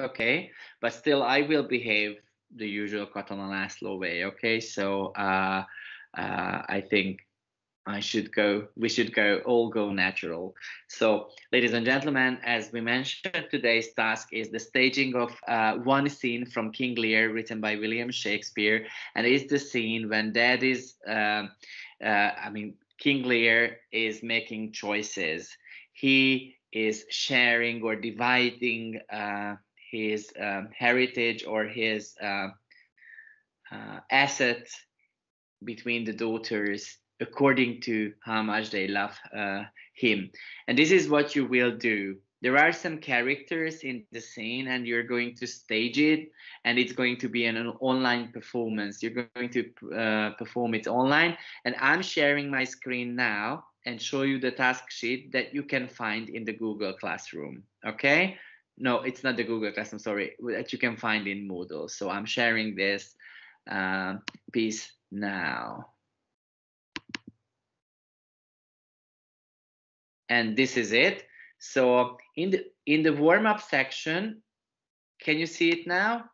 okay? But still, I will behave the usual Katona László way, okay? So I think we should all go natural. So, ladies and gentlemen, as we mentioned, today's task is the staging of one scene from King Lear, written by William Shakespeare, and it's the scene when Dad is, King Lear is making choices. He is sharing or dividing his heritage or his asset between the daughters according to how much they love him. And this is what you will do. There are some characters in the scene and you're going to stage it, and it's going to be an online performance. You're going to perform it online, and I'm sharing my screen now and show you the task sheet that you can find in the Google Classroom. Okay? No, it's not the Google Classroom, sorry, that you can find in Moodle. So I'm sharing this piece now. And this is it. So in the warm-up section, can you see it now?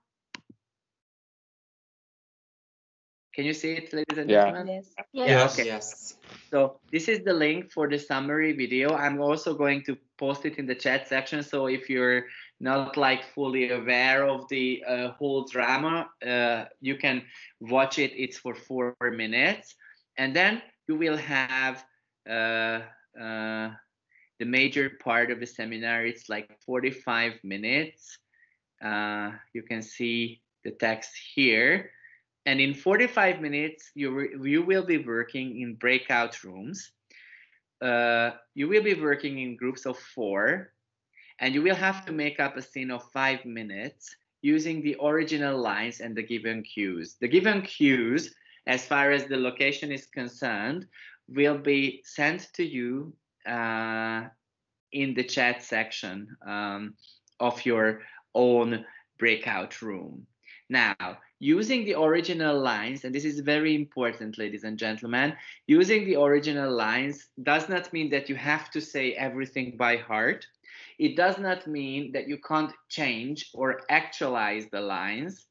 Can you see it, ladies and gentlemen? Yes. Yeah, okay. Yes. So this is the link for the summary video. I'm also going to post it in the chat section. So if you're not like fully aware of the whole drama, you can watch it. It's for 4 minutes. And then you will have the major part of the seminar. It's like 45 minutes. You can see the text here. And in 45 minutes, you will be working in breakout rooms. You will be working in groups of 4. And you will have to make up a scene of 5 minutes using the original lines and the given cues. The given cues, as far as the location is concerned, will be sent to you in the chat section of your own breakout room. Now, using the original lines, and this is very important, ladies and gentlemen, using the original lines does not mean that you have to say everything by heart. It does not mean that you can't change or actualize the lines.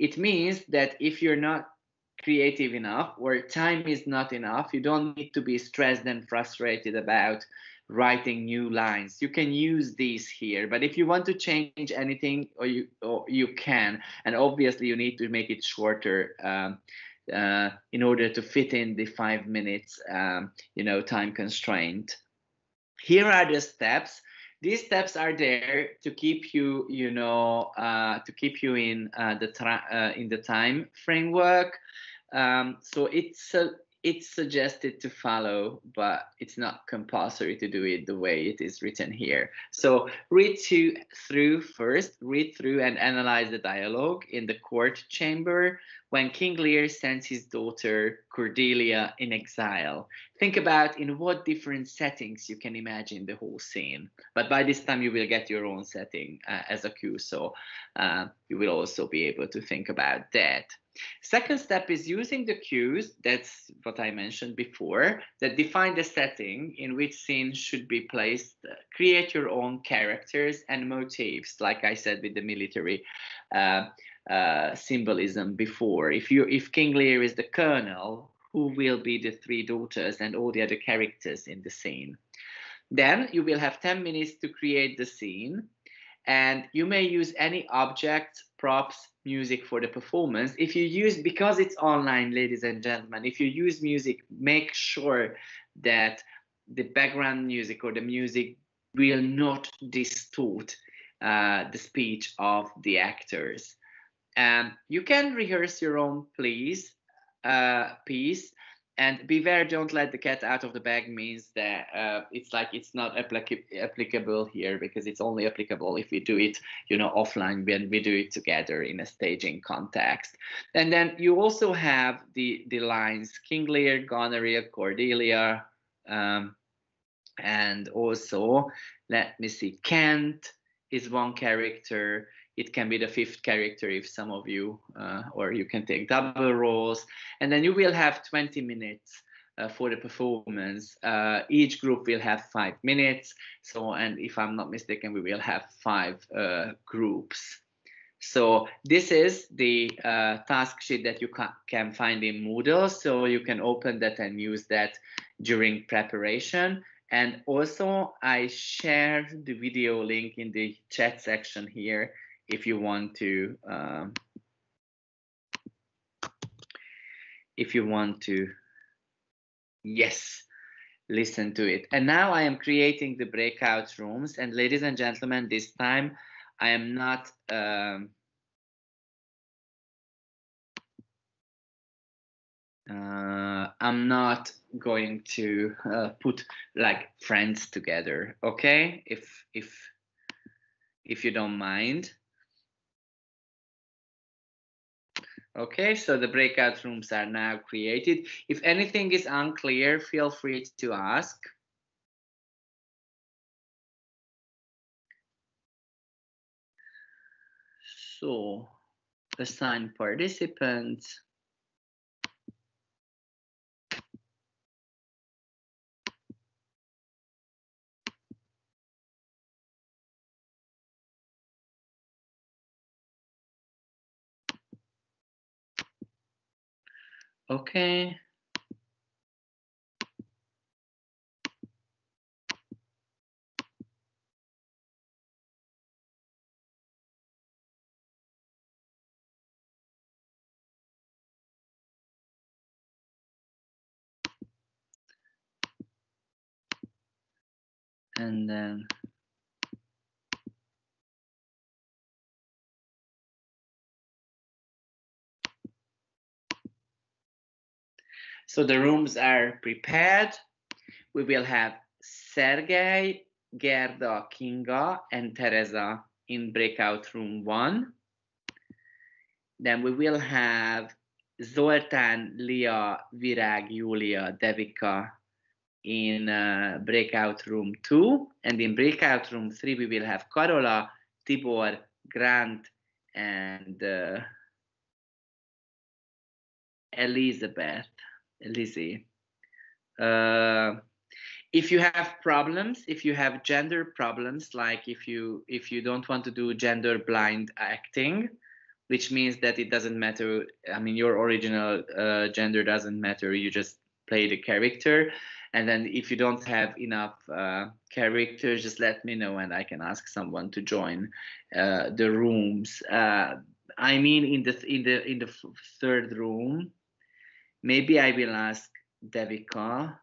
It means that if you're not creative enough or time is not enough, you don't need to be stressed and frustrated about writing new lines. You can use these here, but if you want to change anything, or you can, and obviously you need to make it shorter in order to fit in the 5 minutes time constraint. Here are the steps. These steps are there to keep you in the time framework. So it's suggested to follow, but it's not compulsory to do it the way it is written here. So read through and analyze the dialogue in the court chamber when King Lear sends his daughter Cordelia in exile. Think about in what different settings you can imagine the whole scene. But by this time you will get your own setting as a cue, so you will also be able to think about that. Second step is using the cues, that's what I mentioned before, that define the setting in which scenes should be placed. Create your own characters and motifs, like I said with the military symbolism before. If King Lear is the colonel, who will be the 3 daughters and all the other characters in the scene? Then you will have 10 minutes to create the scene, and you may use any object, props, music for the performance. If you use, because it's online, ladies and gentlemen, if you use music, make sure that the background music or the music will not distort the speech of the actors. You can rehearse your own piece, and beware, don't let the cat out of the bag means that it's not applicable here, because it's only applicable if we do it, offline, when we do it together in a staging context. And then you also have the lines King Lear, Gonorrhea, Cordelia, and also, let me see, Kent is one character. It can be the 5th character if some of you, or you can take double roles. And then you will have 20 minutes for the performance. Each group will have 5 minutes. So, and if I'm not mistaken, we will have 5 groups. So this is the task sheet that you can find in Moodle. So you can open that and use that during preparation. And also I shared the video link in the chat section here if you want to yes, listen to it. And now I am creating the breakout rooms. And ladies and gentlemen, this time I am not I'm not going to put like friends together, okay? If you don't mind. Okay, so the breakout rooms are now created. If anything is unclear, feel free to ask. So, assign participants. Okay. And then so the rooms are prepared. We will have Sergey, Gerda, Kinga, and Teresa in breakout room 1. Then we will have Zoltán, Lia, Virag, Julia, Devika in breakout room 2. And in breakout room 3, we will have Carola, Tibor, Grant, and Elizabeth. Lizzie. If you have problems, if you have gender problems, like if you don't want to do gender blind acting, which means that it doesn't matter, I mean, your original gender doesn't matter, you just play the character. And then if you don't have enough characters, just let me know and I can ask someone to join the rooms. I mean, in the third room, maybe I will ask Devika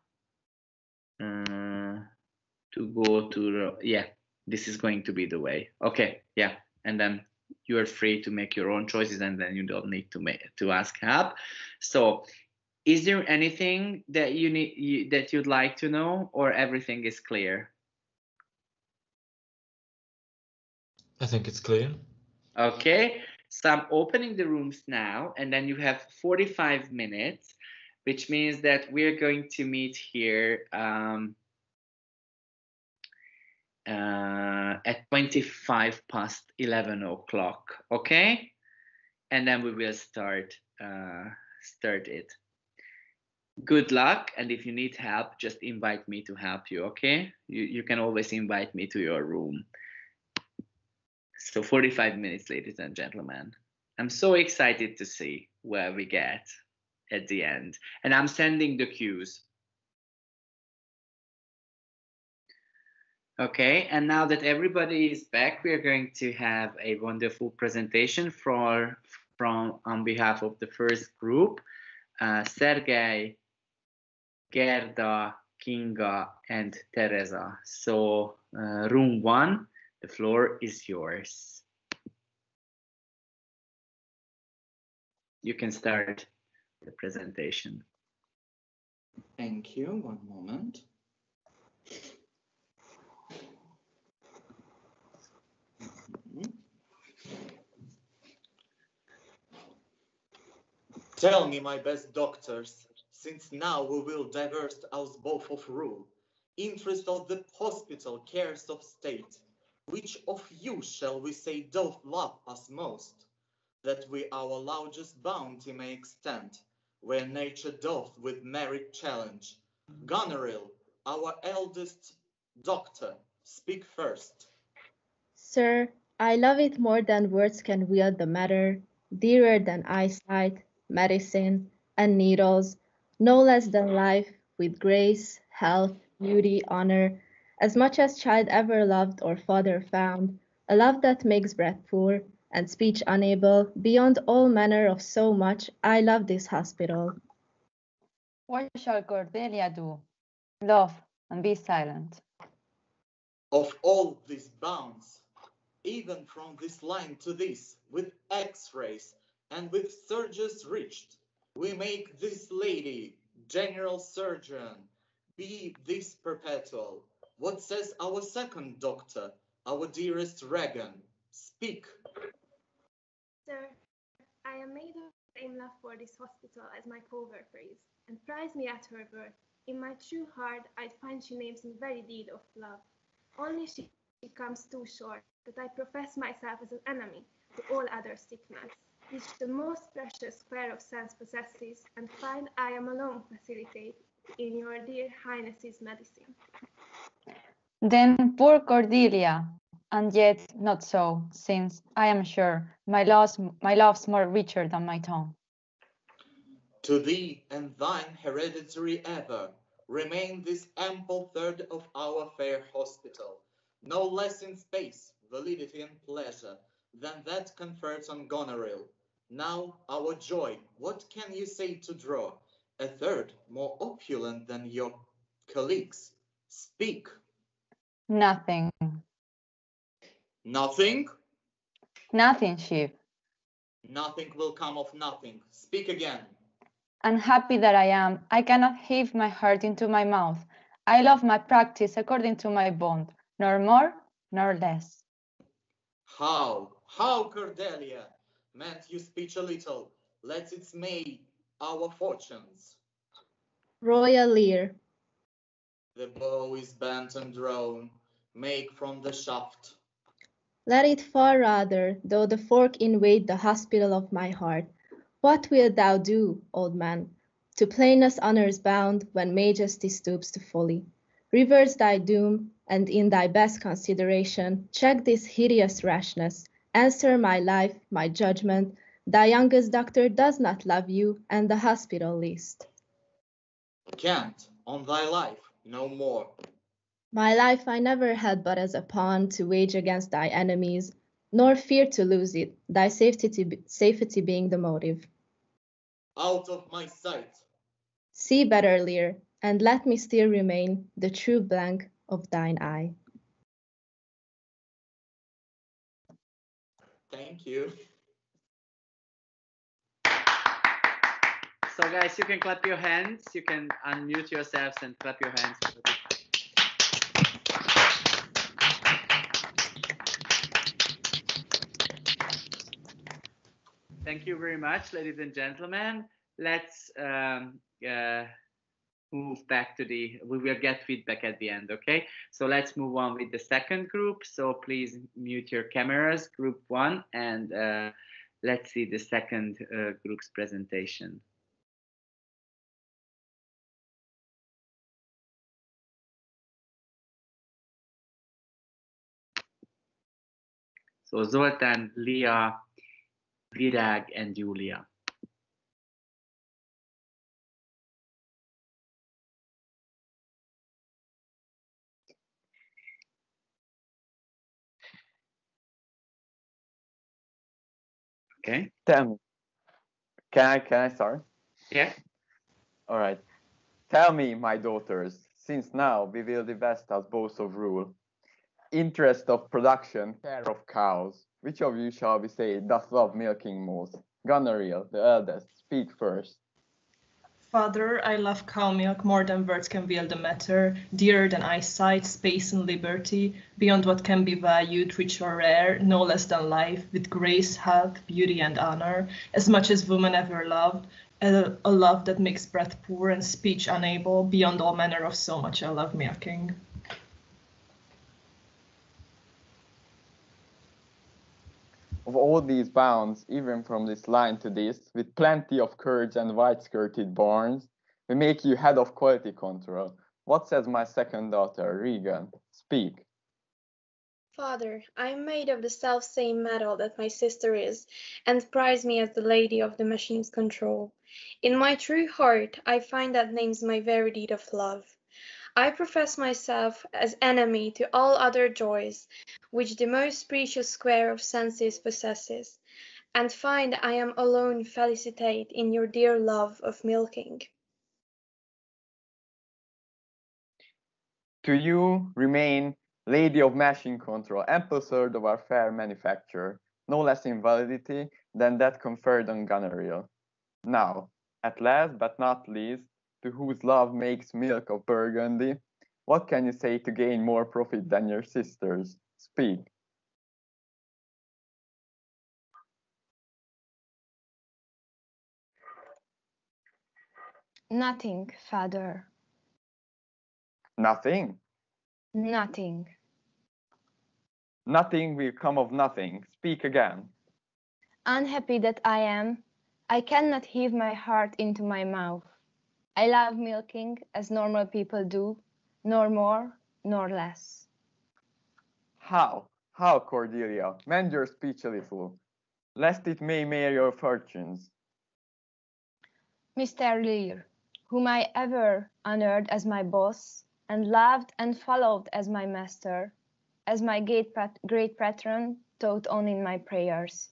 to go to, yeah, this is going to be the way. Okay, yeah, and then you're free to make your own choices and then you don't need to ask help. So is there anything that that you'd like to know, or everything is clear? I think it's clear. Okay, so I'm opening the rooms now, and then you have 45 minutes, which means that we're going to meet here at 11:25, okay? And then we will start it. Good luck, and if you need help, just invite me to help you, okay? You can always invite me to your room. So 45 minutes, ladies and gentlemen. I'm so excited to see where we get at the end. And I'm sending the cues. Okay, and now that everybody is back, we are going to have a wonderful presentation from on behalf of the first group, Sergey, Gerda, Kinga, and Teresa. So room 1, the floor is yours. You can start the presentation. Thank you. One moment. Tell me, my best doctors, since now we will divert us both of rule, interest of the hospital cares of state, which of you shall we say doth love us most, that we our largest bounty may extend, where nature doth with merit challenge. Goneril, our eldest doctor, speak first. Sir, I love it more than words can wield the matter, dearer than eyesight, medicine, and needles, no less than life, with grace, health, beauty, honor, as much as child ever loved or father found, a love that makes breath poor and speech unable, beyond all manner of so much, I love this hospital. What shall Cordelia do? Love and be silent. Of all these bounds, even from this line to this, with X-rays and with surges reached, we make this lady general surgeon, be this perpetual. What says our second doctor, our dearest Regan? Speak. Sir, I am made of same love for this hospital as my co-worker is, and prize me at her worth. In my true heart, I find she names me very deed of love. Only she comes too short, that I profess myself as an enemy to all other sickness, which the most precious square of sense possesses, and find I am alone facilitate in your dear Highness's medicine. Then poor Cordelia, and yet not so, since I am sure my love's more richer than my tongue. To thee and thine hereditary ever remain this ample third of our fair hospital, no less in space, validity, and pleasure than that conferred on Goneril. Now our joy, what can you say to draw? A third more opulent than your colleagues. Speak. Nothing, Nothing? nothing, chief. Nothing will come of nothing. Speak again. Unhappy that I am, I cannot heave my heart into my mouth. I love my practice according to my bond, nor more nor less. How, Cordelia? Mend you speech a little, let it may our fortunes. Royal Lear, The bow is bent and drawn, make from the shaft. let it far rather, though the fork invade the hospital of my heart. What wilt thou do, old man, to plainest honours bound, when majesty stoops to folly? Reverse thy doom, and in thy best consideration, check this hideous rashness. Answer my life, my judgment. Thy youngest doctor does not love you, and the hospital least. Can't, on thy life, no more. My life I never had but as a pawn to wage against thy enemies, nor fear to lose it, thy safety being the motive. Out of my sight. See better, Lear, and let me still remain the true blank of thine eye. Thank you. So guys, you can clap your hands. You can unmute yourselves and clap your hands. Thank you very much, ladies and gentlemen. Let's move back to we will get feedback at the end, okay? So let's move on with the second group. So please mute your cameras, group one, and let's see the second group's presentation. So Zoltán, Lia, Virag, and Julia. Okay. Tell me. Can I start? Yeah. All right. Tell me, my daughters, since now we will divest us both of rule, interest of production, care of cows, which of you shall we say doth love milking most? Goneril, the eldest, speak first. Father, I love cow milk more than words can wield the matter, dearer than eyesight, space, and liberty, beyond what can be valued, rich or rare, no less than life, with grace, health, beauty, and honor, as much as woman ever loved, a love that makes breath poor and speech unable, beyond all manner of so much I love milking. of all these bounds, even from this line to this, with plenty of courage and white-skirted barns, we make you head of quality control. What says my second daughter, Regan? Speak. Father, I am made of the self-same metal that my sister is, and prize me as the lady of the machine's control. In my true heart, I find that names my very deed of love. I profess myself as enemy to all other joys, which the most precious square of senses possesses, and find I am alone felicitate in your dear love of milking. To you remain lady of machine control, ample third of our fair manufacture, no less in validity than that conferred on Goneril. Now, at last but not least, to whose love makes milk of Burgundy, what can you say to gain more profit than your sisters? Speak. Nothing, father. Nothing? Nothing. Nothing will come of nothing. Speak again. Unhappy that I am, I cannot heave my heart into my mouth. I love milking as normal people do, nor more nor less. How? How, Cordelia? Mend your speech a little, lest it may mar your fortunes. Mr. Lear, whom I ever honored as my boss, and loved and followed as my master, as my great patron, taught on in my prayers.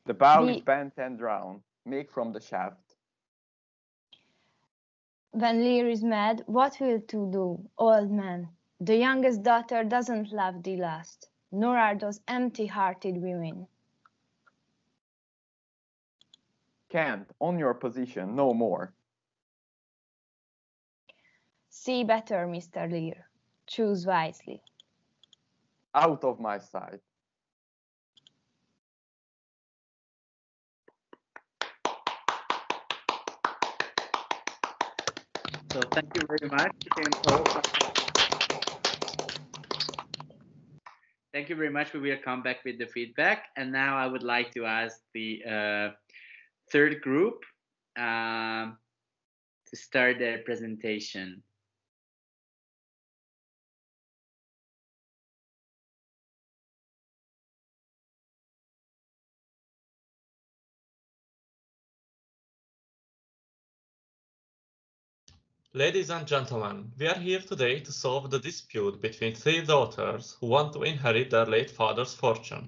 The bow is bent and round. Make from the shaft. When Lear is mad, what wilt thou do, old man? The youngest daughter doesn't love thee last, nor are those empty-hearted women. Can't, on your position, no more. See better, Mr. Lear. Choose wisely. Out of my sight. So thank you very much. Thank you very much. We will come back with the feedback. And now I would like to ask the third group to start their presentation. Ladies and gentlemen, we are here today to solve the dispute between three daughters who want to inherit their late father's fortune.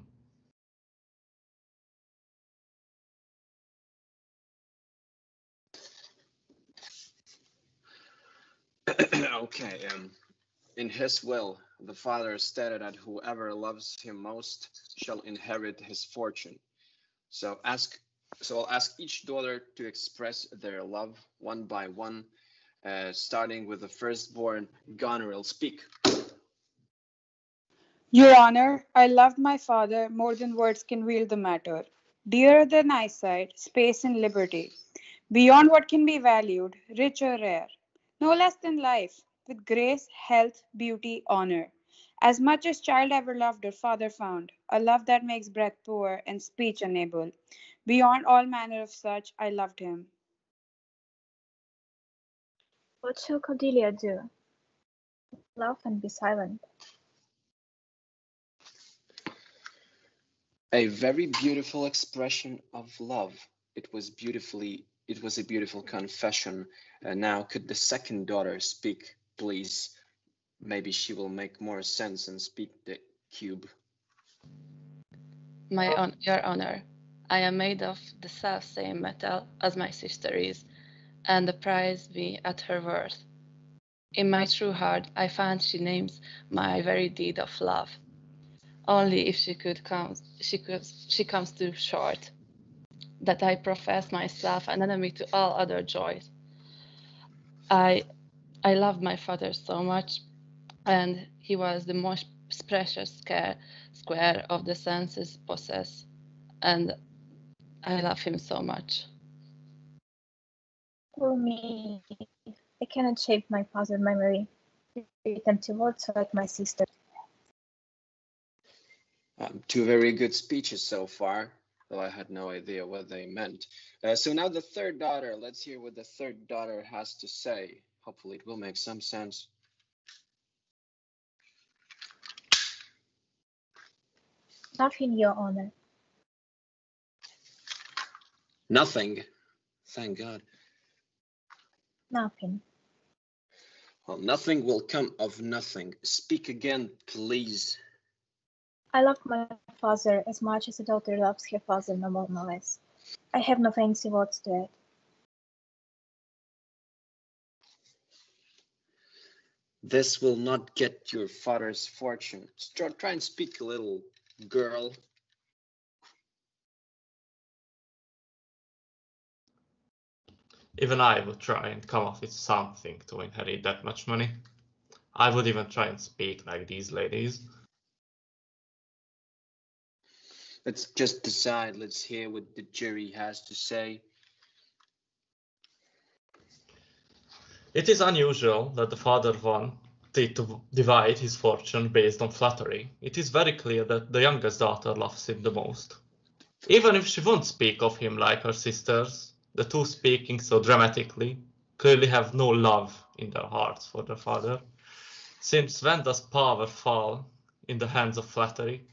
Okay, in his will, the father stated that whoever loves him most shall inherit his fortune. So I'll ask each daughter to express their love one by one, starting with the firstborn. Goneril, speak. Your Honor, I loved my father more than words can wield the matter. Dearer than eyesight, space and liberty. Beyond what can be valued, rich or rare. No less than life, with grace, health, beauty, honor. As much as child ever loved her father found, a love that makes breath poor and speech unable. Beyond all manner of such, I loved him. What shall Cordelia do? Love and be silent. A very beautiful expression of love. It was a beautiful confession. Now, could the second daughter speak, please? Maybe she will make more sense and speak the cube. Your Honor, I am made of the self-same metal as my sister is, and prize me at her worth. In my true heart, I find she names my very deed of love. Only if she comes too short, that I profess myself an enemy to all other joys. I loved my father so much, and he was the most precious square of the senses possess, and I love him so much. For me, I cannot shape my father's memory, read them to words like my sister. Two very good speeches so far, though I had no idea what they meant. So now the third daughter, let's hear what the third daughter has to say. Hopefully it will make some sense. Nothing, Your Honor. Nothing. Thank God. Nothing. Well, nothing will come of nothing. Speak again, please. I love my father as much as a daughter loves her father, no more, no less. I have no fancy words to add. This will not get your father's fortune. Try and speak a little, girl. Even I would try and come up with something to inherit that much money. I would even try and speak like these ladies. Let's just decide. Let's hear what the jury has to say. It is unusual that the father wanted to divide his fortune based on flattery. It is very clear that the youngest daughter loves him the most. Even if she won't speak of him like her sisters, the two speaking so dramatically clearly have no love in their hearts for their father. Since when does power fall in the hands of flattery?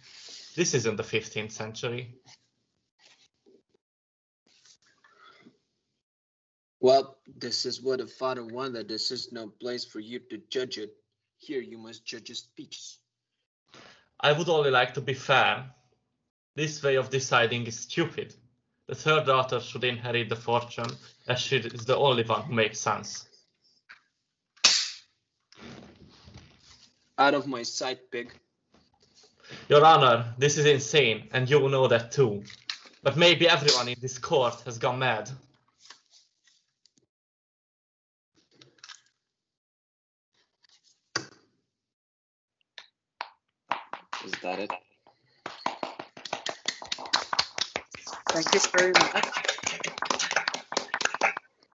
This isn't the 15th century. Well, this is what a father wanted. This is no place for you to judge it. Here you must judge a speech. I would only like to be fair. This way of deciding is stupid. The third daughter should inherit the fortune, as she is the only one who makes sense. Out of my sight, pig. Your Honor, this is insane, and you know that too. But maybe everyone in this court has gone mad. Is that it? Thank you very much.